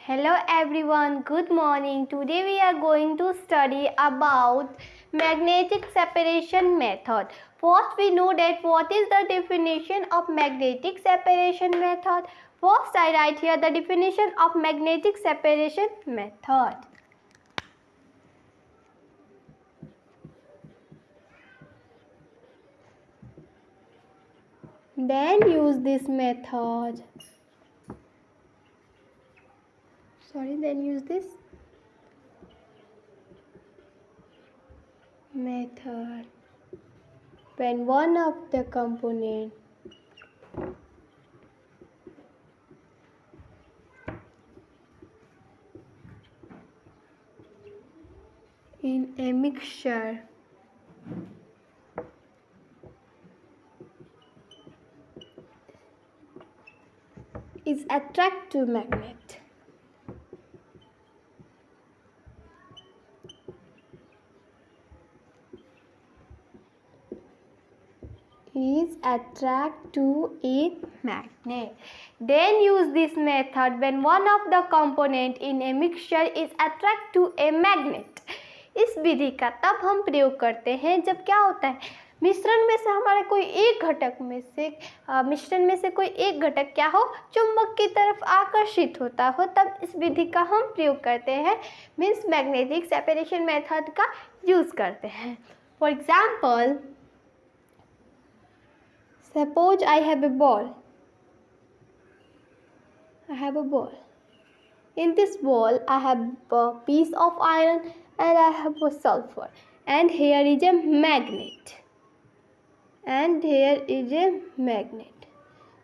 Hello everyone, good morning. Today we are going to study about magnetic separation method. First we know that what is the definition of magnetic separation method. First I write here the definition of magnetic separation method. Then use this method. Then use this method when one of the component in a mixture is attracted to magnet. Is attract to a magnet. Then use this method when one of the component in a mixture is attract to a magnet. इस विधि का तब हम प्रयोग करते हैं जब क्या होता है, मिश्रण में से हमारे कोई एक घटक में से मिश्रण में से कोई एक घटक क्या हो, चुंबक की तरफ आकर्षित होता हो, तब इस विधि का हम प्रयोग करते हैं, मीन्स मैग्नेटिक सेपरेशन मेथड का यूज करते हैं. For example, suppose I have a ball. In this ball, I have a piece of iron and I have a sulfur. And here is a magnet.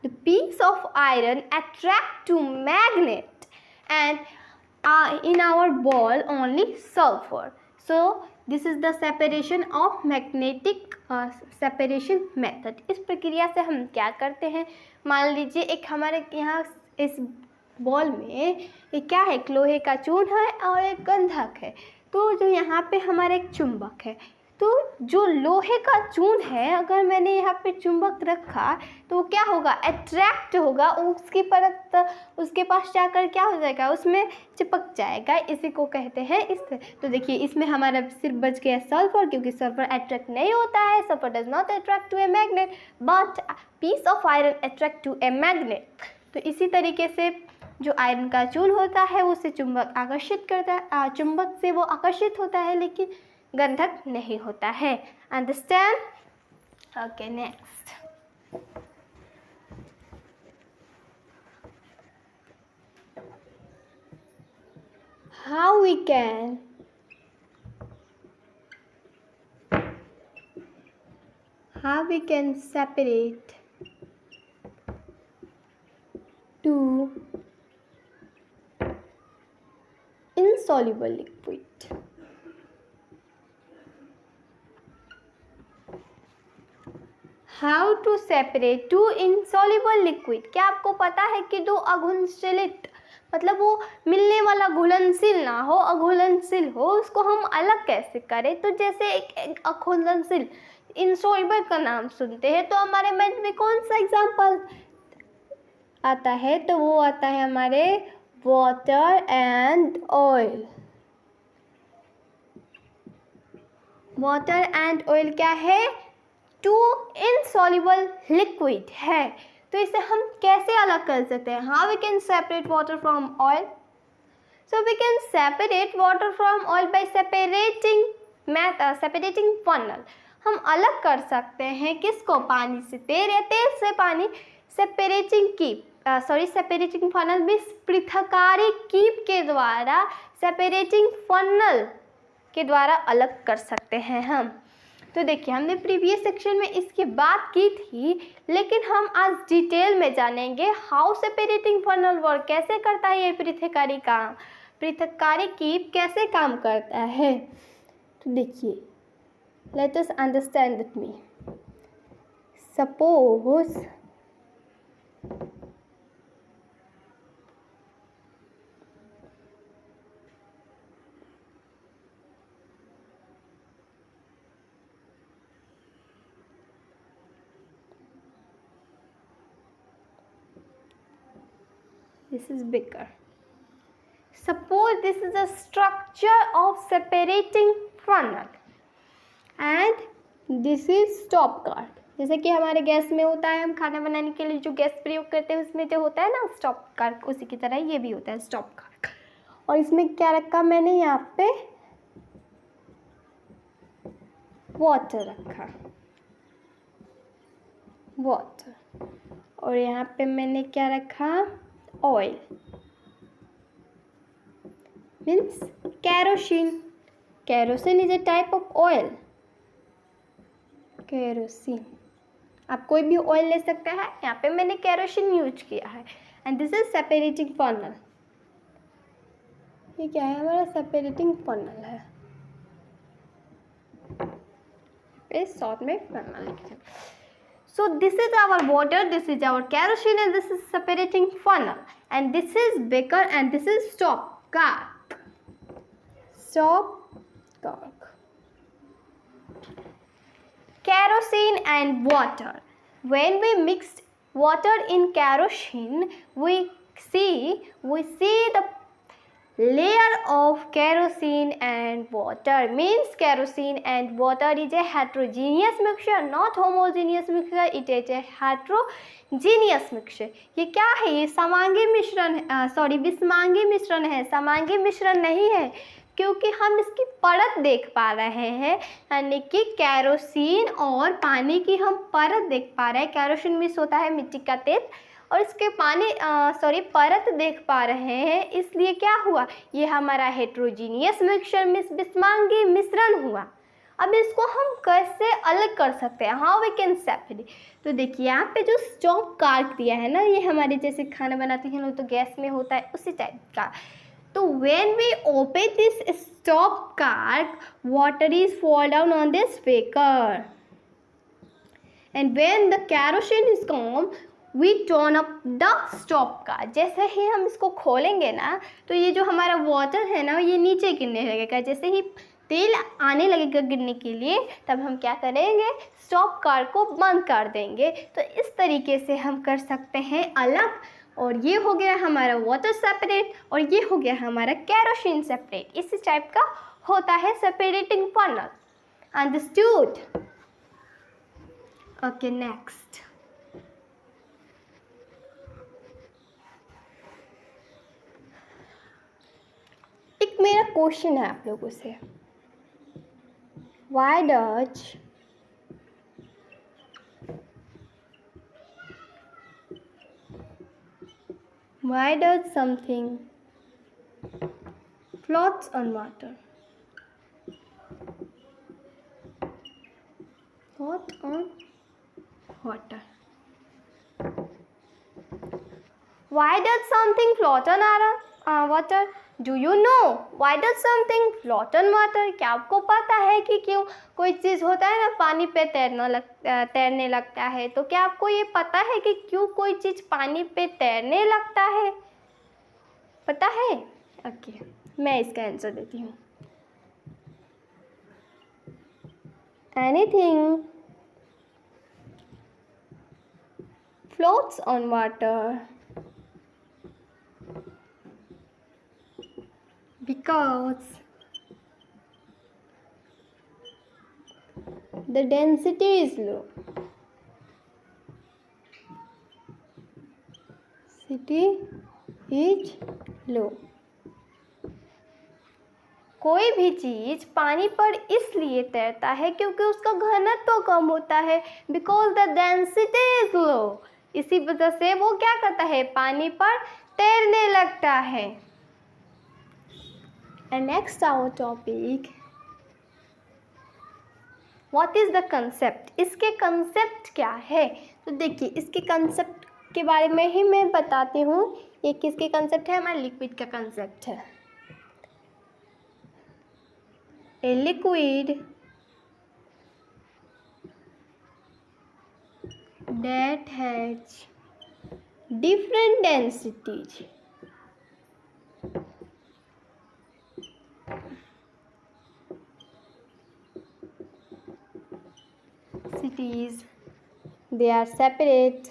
The piece of iron attract to magnet, and in our ball only sulfur. So this is the separation of magnetic separation method. इस प्रक्रिया से हम क्या करते हैं, मान लीजिए एक हमारे यहाँ इस बॉल में एक क्या है, एक लोहे का चूर्ण है और एक गंधक है. तो जो यहाँ पे हमारा एक चुंबक है, तो जो लोहे का चूर्ण है, अगर मैंने यहाँ पे चुंबक रखा तो क्या होगा, अट्रैक्ट होगा, उसकी परत उसके पास जाकर क्या हो जाएगा, उसमें चिपक जाएगा. इसी को कहते हैं इस. तो देखिए इसमें हमारा सिर्फ बच गया सल्फर, क्योंकि सल्फर अट्रैक्ट नहीं होता है. Sulphur does not attract to a magnet but piece of iron attract to a magnet. तो इसी तरीके से जो आयरन का चूर्ण होता है उससे चुंबक आकर्षित करता है, चुंबक से वो आकर्षित होता है, लेकिन गंधक नहीं होता है. Understand? Okay, next. How we can separate two insoluble liquid. How to separate two insoluble liquid? क्या आपको पता है कि दो अघुलनशील, मतलब वो मिलने वाला घुलनशील ना हो, अघुलनशील हो, उसको हम अलग कैसे करें. तो जैसे एक अघुलनशील इंसॉल्युबल का नाम सुनते हैं तो हमारे माइंड में कौन सा एग्जाम्पल आता है, तो वो आता है हमारे water and oil. Water and oil क्या है, टू इनसॉल्युबल लिक्विड है. तो इसे हम कैसे अलग कर सकते हैं, how we can separate water from oil. So we can separate water from oil by separating funnel. हम अलग कर सकते हैं किसको, पानी से तेल या तेल से पानी. सेपरेटिंग फनल में पृथकारी कीप के द्वारा, सेपरेटिंग फनल के द्वारा अलग कर सकते हैं हम. तो देखिए हमने प्रीवियस सेक्शन में इसकी बात की थी, लेकिन हम आज डिटेल में जानेंगे हाउ सेपरेटिंग फनल वर्क, कैसे करता है ये पृथकारी काम, पृथकारी कीप कैसे काम करता है. तो देखिए, let us understand with me. Suppose this is beaker. Suppose this is a structure of separating funnel and this is stop guard. जैसे कि हमारे गैस में होता है, हम खाना बनाने के लिए जो गैस प्रयोग करते हैं उसमें जो होता है ना स्टॉप गार्ड, उसी की तरह ये भी होता है स्टॉप गार्ड. और इसमें क्या रखा मैंने, यहाँ पे वाटर रखा, वाटर. और यहाँ पे मैंने क्या रखा, oil, means kerosene. Kerosene is a type of oil. Kerosene, आप कोई भी ऑयल ले सकते हैं, यहाँ पे मैंने कैरोसिन यूज किया है. And this is separating funnel. ये क्या है, हमारा सेपरेटिंग फनल है. इस शॉर्ट में फनल लिखते हैं. So this is our water, this is our kerosene, and this is separating funnel, and this is beaker, and this is stop cork. Stop cork. Kerosene and water. When we mix water in kerosene, we see the layer of kerosene and water. Means kerosene and water is a heterogeneous mixture, not homogeneous mixture. It is a heterogeneous mixture. ये क्या है, ये समांगी मिश्रण, विषमांगी मिश्रण है. समांगी मिश्रण नहीं है क्योंकि हम इसकी परत देख पा रहे हैं, यानी कि कैरोसिन और पानी की हम परत देख पा रहे हैं. कैरोसिन मिक्स होता है मिट्टी का तेल, और इसके परत देख पा रहे हैं. इसलिए क्या हुआ, ये हमारा हेट्रोजीनियस मिक्सचर विषमांगी मिश्रण हुआ. अब इसको हम कैसे अलग कर सकते हैं, हाउ वी कैन सेपरेट. तो देखिए यहाँ पे जो स्टॉप कार्क दिया है ना, ये हमारे जैसे खाना बनाते हैं लोग तो गैस में होता है उसी टाइप का. तो when we open this stop cork, water is fall down on this beaker, and when the kerosene is come, we turn up the stop cork. जैसे ही हम इसको खोलेंगे ना, तो ये जो हमारा वाटर है ना, ये नीचे गिरने लगेगा. जैसे ही तेल आने लगेगा गिरने के लिए, तब हम क्या करेंगे, स्टॉप कार्क को बंद कर देंगे. तो इस तरीके से हम कर सकते हैं अलग. और ये हो गया हमारा वाटर सेपरेट, और ये हो गया हमारा कैरोसिन सेपरेट. इसी टाइप का होता है separating funnel. Understood? Okay, next. एक मेरा क्वेश्चन है आप लोगों से. Why does something floats on water? Float on water. Why does something float on water? Do you know why does something float on water? क्या आपको पता है कि क्यों कोई चीज़ होता है ना पानी पे तैरने लगता है? तो क्या आपको ये पता है कि क्यों कोई चीज़ पानी पे तैरने लगता है? पता है? ओके, मैं इसका आंसर देती हूँ. Anything floats on water because the density is low. कोई भी चीज़ पानी पर इसलिए तैरता है क्योंकि उसका घनत्व तो कम होता है. Because the density is low. इसी वजह से वो क्या करता है, पानी पर तैरने लगता है. And next our topic, what is the concept. इसके कंसेप्ट क्या है? तो देखिए इसके कंसेप्ट के बारे में ही मैं बताती हूँ. ये किसके कंसेप्ट है, हमारे लिक्विड का कंसेप्ट है. A liquid that has different densities they are separate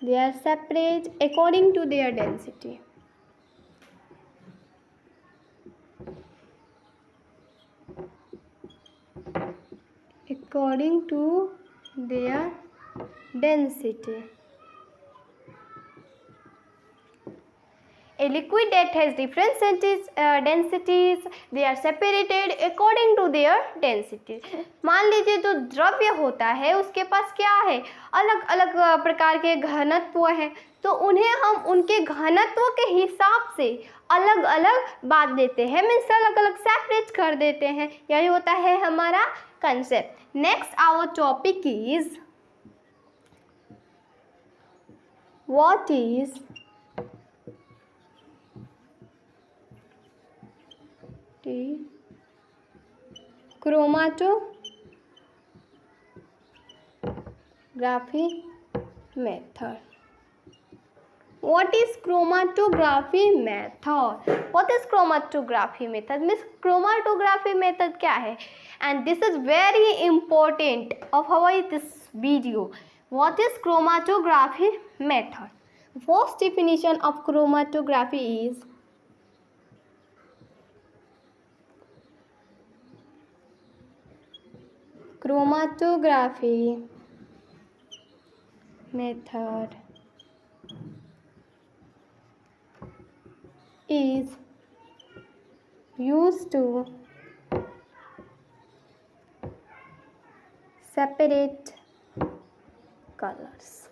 They are separate according to their density. According to their density. A liquid that has different densities, they are separated according to their density. मान लीजिए जो द्रव्य होता है उसके पास क्या है, अलग अलग प्रकार के घनत्व है, तो उन्हें हम उनके घनत्व के हिसाब से अलग अलग बांट देते हैं, मीन्स अलग अलग सेपरेट कर देते हैं. यही होता है हमारा concept. Next our topic is what is chromatography method. What is chromatography method? What is chromatography method? Means chromatography method क्या है? And this is very important of our this video. What is chromatography method? First definition of chromatography is chromatography method is used to separate colors,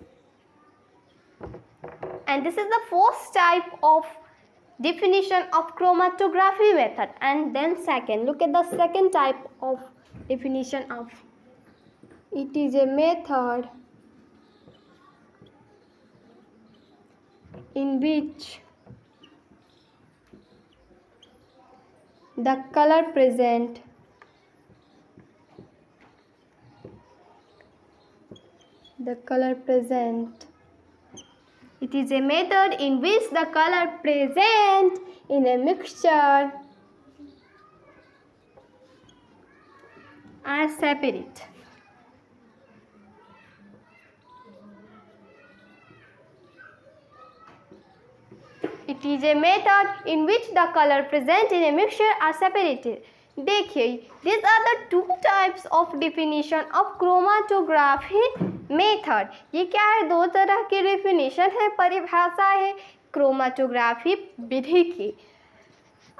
and this is the first type of definition of chromatography method. And then second, look at the second type of definition of it is a method in which the color present it is a method in which the color present in a mixture are separate. It is a method in which the color present in a mixture are separated. देखिए, these are the two types of definition of chromatography method. ये क्या है, दो तरह की definition है, परिभाषा है क्रोमाटोग्राफी विधि की.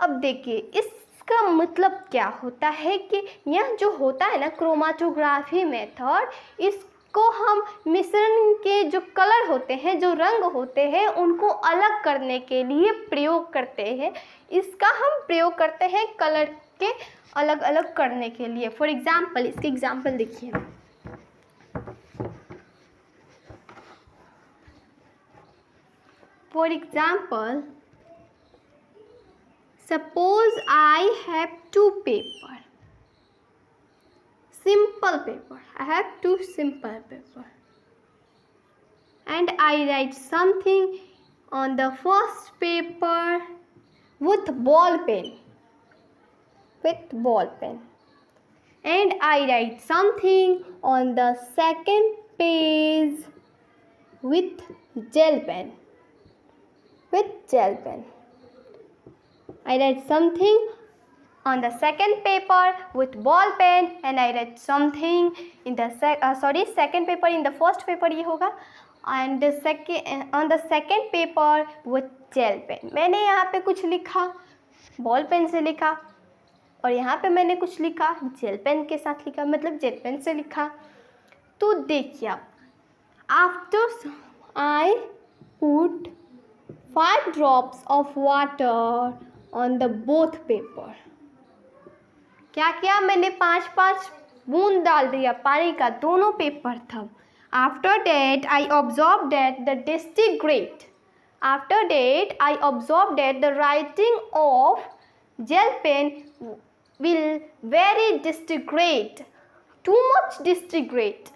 अब देखिए इसका मतलब क्या होता है कि यह जो होता है ना क्रोमाटोग्राफी मेथड, इसको हम मिश्रण के जो कलर होते हैं, जो रंग होते हैं, उनको अलग करने के लिए प्रयोग करते हैं. इसका हम प्रयोग करते हैं कलर के अलग अलग करने के लिए. फॉर एग्जाम्पल, इसके एग्जाम्पल देखिए. For example, suppose I have two paper, simple paper. I have two simple paper, and I write something on the first paper with ball pen, and I write something on the second page with gel pen. I write something on the second paper with ball pen, and I write something in the second paper in the first paper ये होगा, and on the second paper with gel pen. मैंने यहाँ पे कुछ लिखा ball pen से लिखा, और यहाँ पे मैंने कुछ लिखा जेल पेन के साथ लिखा, मतलब जेल पेन से लिखा. तो देखिए आप, after I put 5 drops of water on the both paper. क्या किया मैंने, 5 बूंद डाल दिया पानी का दोनों पेपर था. After that I observed that the writing of gel pen will very disintegrate, too much disintegrate,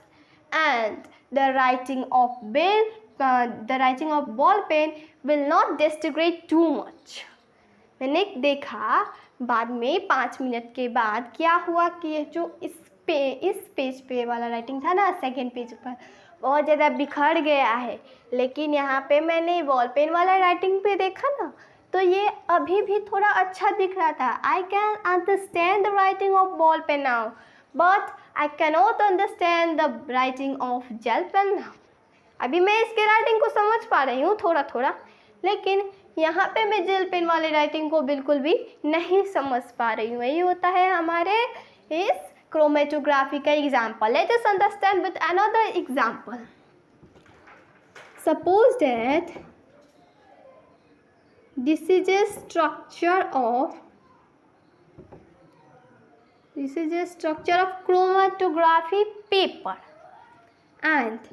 and the writing of ball pen will not disintegrate too much. मैंने देखा बाद में 5 मिनट के बाद क्या हुआ कि ये जो इस पेज पे वाला राइटिंग था ना सेकेंड पेज पर, बहुत ज़्यादा बिखर गया है। लेकिन यहाँ पे मैंने बॉल पेन वाला राइटिंग पे देखा ना, तो ये अभी भी थोड़ा अच्छा दिख रहा था। I can understand the writing of ball pen now, but I cannot understand the writing of gel pen now. अभी मैं इसके राइटिंग को समझ पा रही हूँ थोड़ा थोड़ा, लेकिन यहाँ पे मैं जेल पेन वाले राइटिंग को बिल्कुल भी नहीं समझ पा रही हूँ। यही होता है हमारे इस क्रोमेटोग्राफी का example. Let us understand with another example. Suppose that this is a structure of chromatography paper, and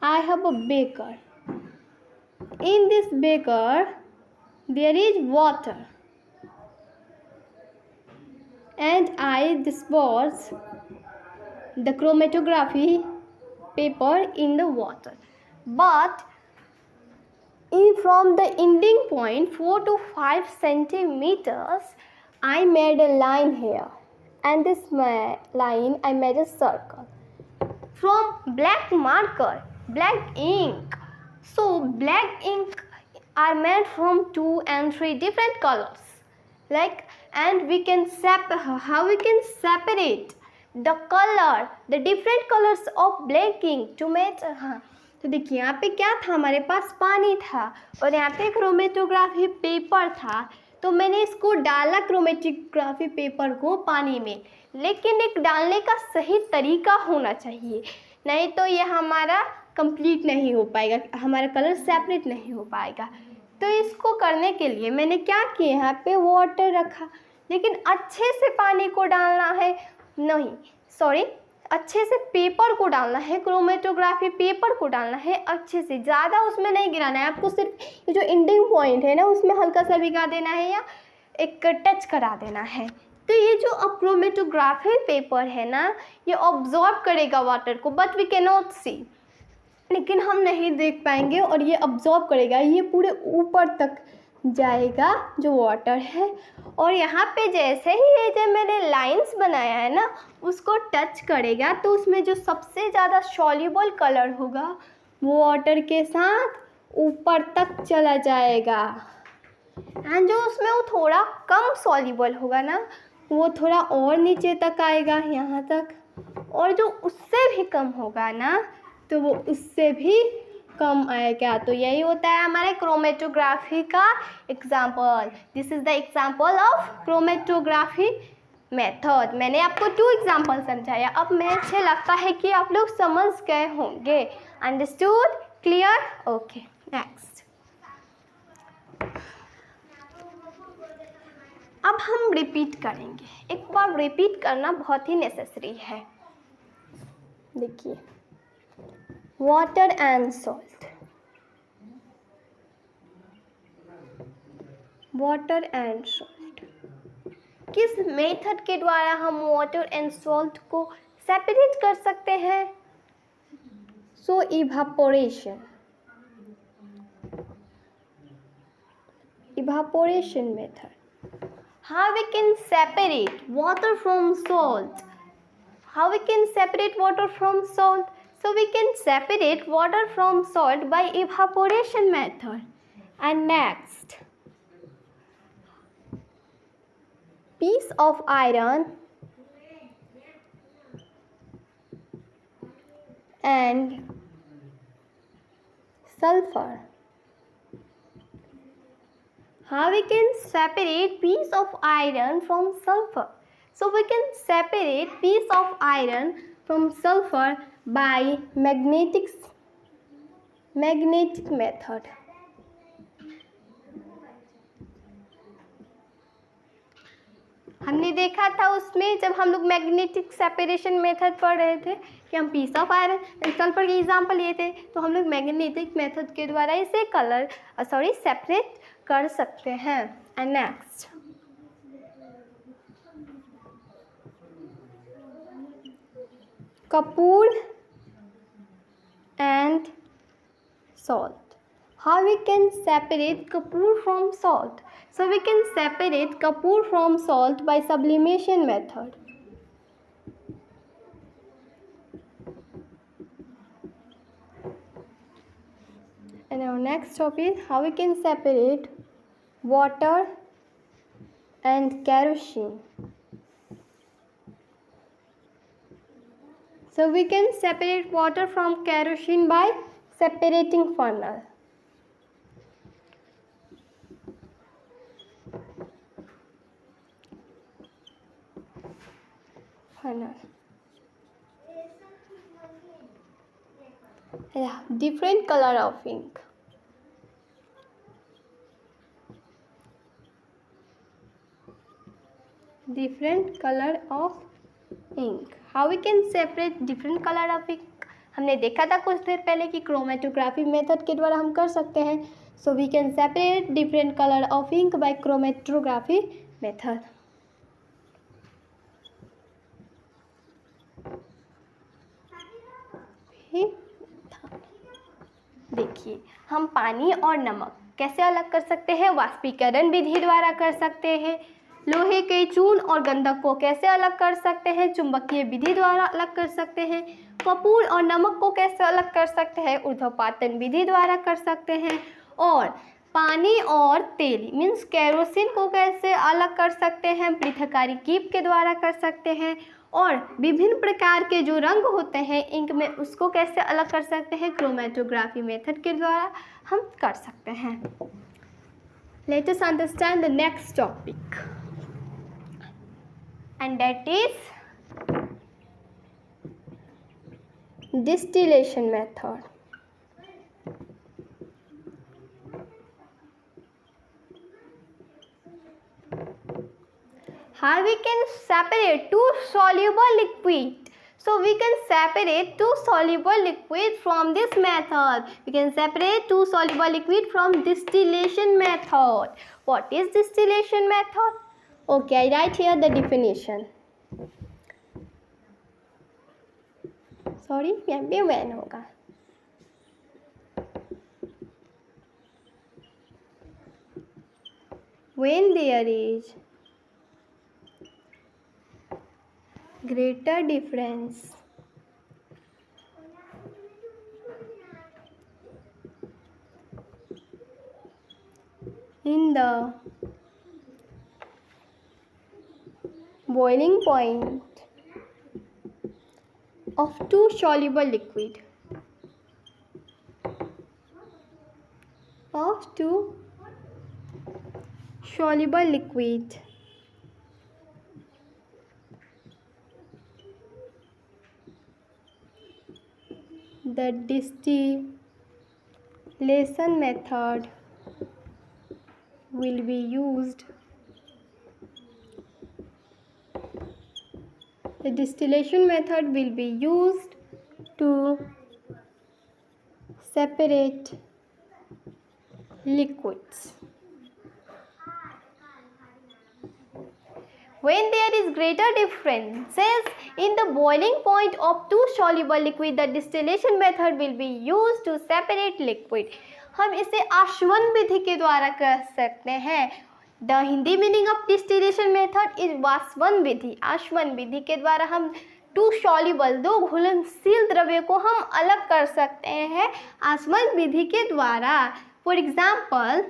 I have a beaker. In this beaker there is water, and I dispose the chromatography paper in the water, but from the ending point 4 to 5 centimeters I made a line here, and this line I made a circle from black marker, black ink. So black ink are made from 2 and 3 different colors, like, and we can how we can separate the color, the different colors of black ink to make तो देखिए यहाँ पे क्या था, हमारे पास पानी था और यहाँ पे क्रोमेटोग्राफी पेपर था। तो मैंने इसको डाला क्रोमेटोग्राफी पेपर को पानी में, लेकिन एक डालने का सही तरीका होना चाहिए, नहीं तो ये हमारा कंप्लीट नहीं हो पाएगा, हमारा कलर सेपरेट नहीं हो पाएगा। तो इसको करने के लिए मैंने क्या किया, यहाँ पे वाटर रखा, लेकिन अच्छे से पानी को डालना है, नहीं सॉरी, अच्छे से पेपर को डालना है, क्रोमेटोग्राफी पेपर को डालना है अच्छे से, ज़्यादा उसमें नहीं गिराना है आपको। सिर्फ ये जो एंडिंग पॉइंट है ना, उसमें हल्का सा भिगा देना है या एक टच करा देना है। तो ये जो क्रोमेटोग्राफी पेपर है ना, ये ऑब्जॉर्ब करेगा वाटर को, बट वी कैन नॉट सी, लेकिन हम नहीं देख पाएंगे, और ये ऑब्जॉर्ब करेगा, ये पूरे ऊपर तक जाएगा जो वाटर है। और यहाँ पे जैसे ही ये जो मैंने लाइंस बनाया है ना, उसको टच करेगा तो उसमें जो सबसे ज़्यादा सॉल्युबल कलर होगा वो वाटर के साथ ऊपर तक चला जाएगा, एंड जो उसमें वो थोड़ा कम सॉल्युबल होगा ना, वो थोड़ा और नीचे तक आएगा यहाँ तक, और जो उससे भी कम होगा ना, तो वो उससे भी कम आएगा। तो यही होता है हमारे क्रोमेटोग्राफी का example. This is the example of chromatography method. मैंने आपको 2 एग्जाम्पल समझाया। अब मुझे लगता है कि आप लोग समझ गए होंगे। अंडरस्टूड? क्लियर? Okay, next. अब हम रिपीट करेंगे। एक बार रिपीट करना बहुत ही नेसेसरी है। देखिए, water and salt, water and salt. किस मेथड के द्वारा हम वाटर एंड सॉल्ट को सेपरेट कर सकते हैं? सो evaporation, evaporation method. How we can separate water from salt? How we can separate water from salt? So we can separate water from salt by evaporation method. And next, piece of iron and sulfur. How we can separate piece of iron from sulfur? So we can separate piece of iron from sulfur by magnetic method. हमने देखा था उसमें, जब हम लोग magnetic separation method पढ़ रहे थे, कि हम piece of iron and sulphur के एग्जाम्पल लिए थे, तो हम लोग मैग्नेटिक मेथड के द्वारा इसे सेपरेट कर सकते हैं। And next, Kapoor and salt. How we can separate Kapoor from salt? So we can separate Kapoor from salt by sublimation method. next topic, how we can separate water and kerosene. So we can separate water from kerosene by separating funnel. Yeah, different color of ink. Different color of ink. How we can separate different color of ink? हमने देखा था कुछ देर पहले कि chromatography method के द्वारा हम कर सकते हैं. So we can separate different color of ink by chromatography method. देखिए, हम पानी और नमक कैसे अलग कर सकते हैं? वाष्पीकरण विधि द्वारा कर सकते हैं. लोहे के चूर्ण और गंधक को कैसे अलग कर सकते हैं? चुंबकीय विधि द्वारा अलग कर सकते हैं. कपूर और नमक को कैसे अलग कर सकते हैं? ऊर्ध्वपातन विधि द्वारा कर सकते हैं. और पानी और तेल मीन्स केरोसिन को कैसे अलग कर सकते हैं? पृथक्कारी कीप के द्वारा कर सकते हैं. और विभिन्न प्रकार के जो रंग होते हैं इंक में, उसको कैसे अलग कर सकते हैं? क्रोमेटोग्राफी मेथड के द्वारा हम कर सकते हैं. Let us understand the next topic, and that is distillation method. How we can separate two soluble liquid? So we can separate two soluble liquid from this method. We can separate two soluble liquid from distillation method. What is distillation method? Okay, I write here the definition. Sorry, यहाँ पे when होगा. When there is greater difference in the boiling point of two soluble liquid the distillation method will be used. The distillation method will be used to separate liquids. When there is greater differences in the boiling point of two soluble liquid, the distillation method will be used to separate liquid. हम इसे आश्वन विधि के द्वारा कर सकते हैं. The Hindi meaning of distillation method is वाष्पन विधि. आश्वन विधि के द्वारा हम टू सॉल्युबल, दो घुलनशील द्रव्य को हम अलग कर सकते हैं आश्वन विधि के द्वारा. फॉर एग्जाम्पल,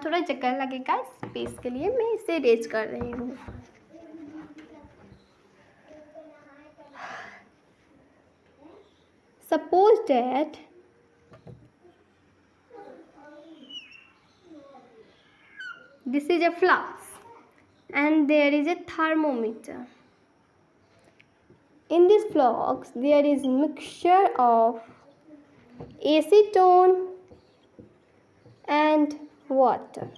थोड़ा जगह लगेगा स्पेस के लिए, मैं इसे रेज कर रही हूँ. Suppose that this is a flask and there is a thermometer. In this flask there is mixture of acetone and water.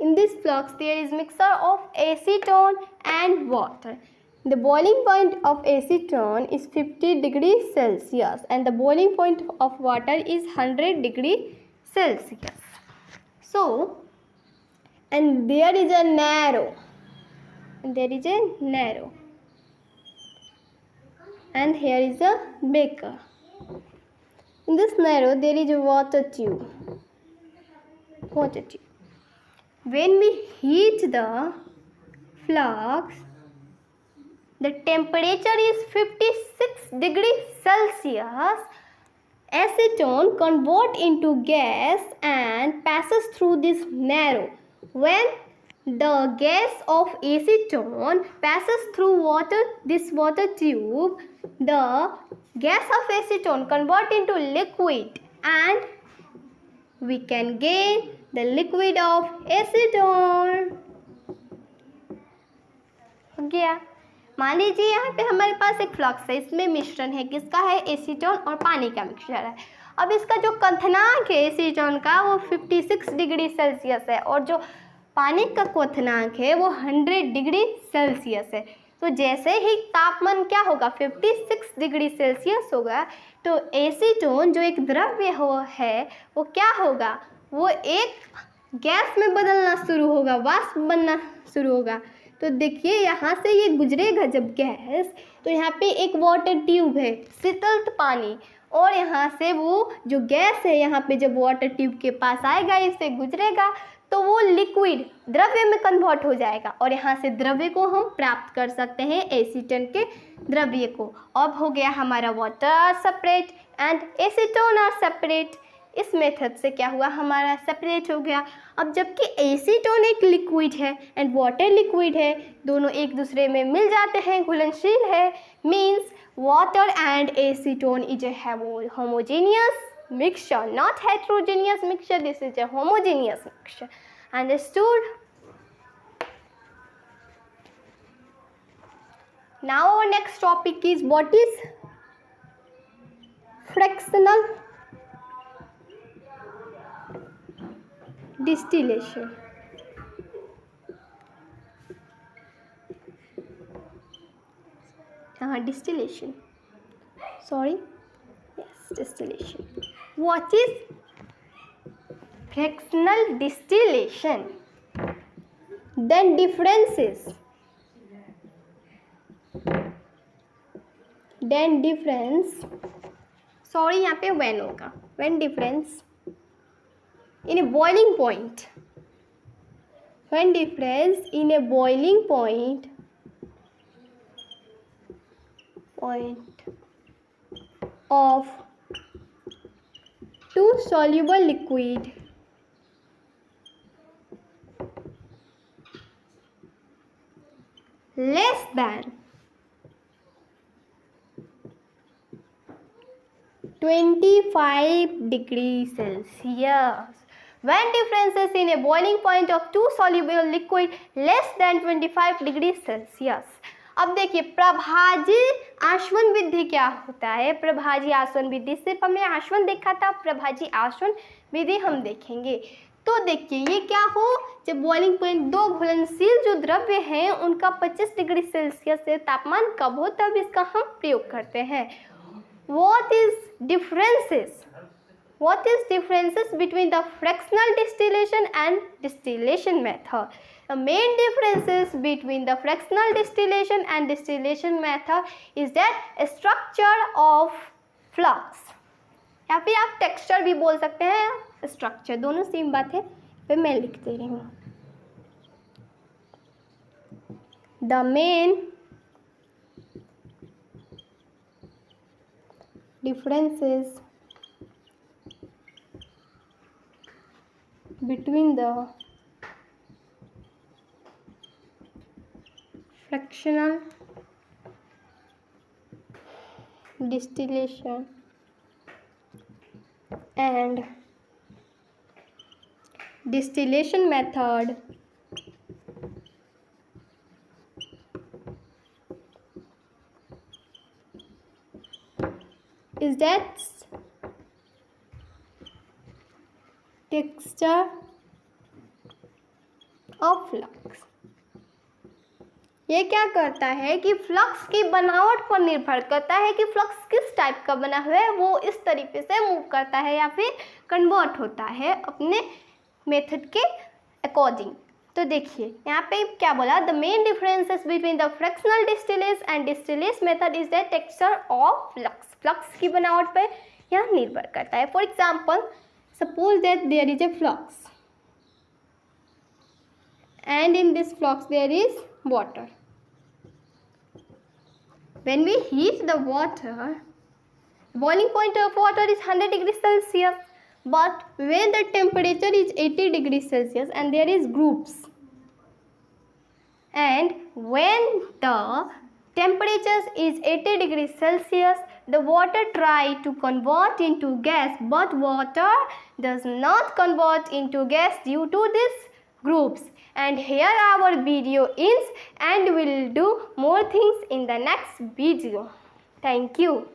In this flask there is mixture of acetone and water. The boiling point of acetone is 50 degrees Celsius and the boiling point of water is 100 degrees Celsius. So, and there is a narrow, and here is a beaker. In this narrow there is a water tube. When we heat the flask, the temperature is 56 degrees Celsius acetone convert into gas and passes through this narrow. When the gas of acetone passes through this water tube, the gas of acetone convert into liquid and we can gain the liquid of acetone. हो गया. मान लीजिए यहाँ पे हमारे पास एक flux है, इसमें मिश्रण है, किसका है? एसीटोन और पानी का मिक्सचर है. अब इसका जो क्वथनांक है एसीटोन का वो 56 डिग्री सेल्सियस है और जो पानी का क्वथनांक है वो 100 डिग्री सेल्सियस है. तो जैसे ही तापमान क्या होगा? 56 डिग्री सेल्सियस होगा, तो एसीटोन जो एक द्रव्य है वो क्या होगा? वो एक गैस में बदलना शुरू होगा, वाष्प बनना शुरू होगा. तो देखिए यहाँ से ये गुजरेगा जब गैस, तो यहाँ पे एक वाटर ट्यूब है, शीतल पानी, और यहाँ से वो जो गैस है यहाँ पे जब वाटर ट्यूब के पास आएगा, इससे गुजरेगा, तो वो लिक्विड द्रव्य में कन्वर्ट हो जाएगा और यहाँ से द्रव्य को हम प्राप्त कर सकते हैं, एसीटोन के द्रव्य को. अब हो गया हमारा water separate and acetone are separate. इस मेथड से क्या हुआ? हमारा सेपरेट हो गया. अब जबकि एसीटोन एक लिक्विड है एंड वाटर लिक्विड है, दोनों एक दूसरे में मिल जाते हैं, घुलनशील है, means water and acetone is a homogeneous mixture, not heterogeneous mixture. This is a homogeneous mixture. Understood? Now our next topic is what is fractional distillation. Distillation. Sorry. Yes, distillation. What is fractional distillation? Then differences. Then difference. Sorry, यहाँ पे when होगा. When difference in a boiling point. When difference in a boiling point of two soluble liquid less than 25 degrees Celsius. When differences in a boiling point of two soluble liquid less than 25 degrees Celsius. अब देखिए प्रभाजी आसवन विधि क्या होता है? प्रभाजी आसवन विधि, सिर्फ हमने आसवन देखा था, प्रभाजी आसवन विधि हम देखेंगे. तो देखिए ये क्या हो, जब बॉइलिंग पॉइंट दो घुलनशील जो द्रव्य हैं उनका 25 डिग्री सेल्सियस से तापमान कब हो तब इसका हम प्रयोग करते हैं. What is differences? What is differences between the fractional distillation and distillation method? The main differences between the fractional distillation and distillation method is that structure of flux. या फिर आप टेक्सचर भी बोल सकते हैं, स्ट्रक्चर, दोनों सेम बात है. फिर मैं लिख दे रही हूँ. The main differences between the fractional distillation and distillation method is that texture of flux. ये क्या करता है कि फ्लक्स की बनावट पर निर्भर करता है कि फ्लक्स किस टाइप का बना हुआ है, वो इस तरीके से मूव करता है या फिर कन्वर्ट होता है अपने मेथड के अकॉर्डिंग. तो देखिए यहाँ पे क्या बोला, the main differences between the fractional distillation and distillation method is the texture of flux. Flux की बनावट पर यह निर्भर करता है. For example, suppose that there is a flux and in this flux there is water. When we heat the water, boiling point of water is 100 degrees Celsius, but when the temperature is 80 degrees Celsius and there is groups, and when the temperature is 80 degrees Celsius, the water try to convert into gas, but water does not convert into gas due to these groups. And here our video ends, and we'll do more things in the next video. Thank you.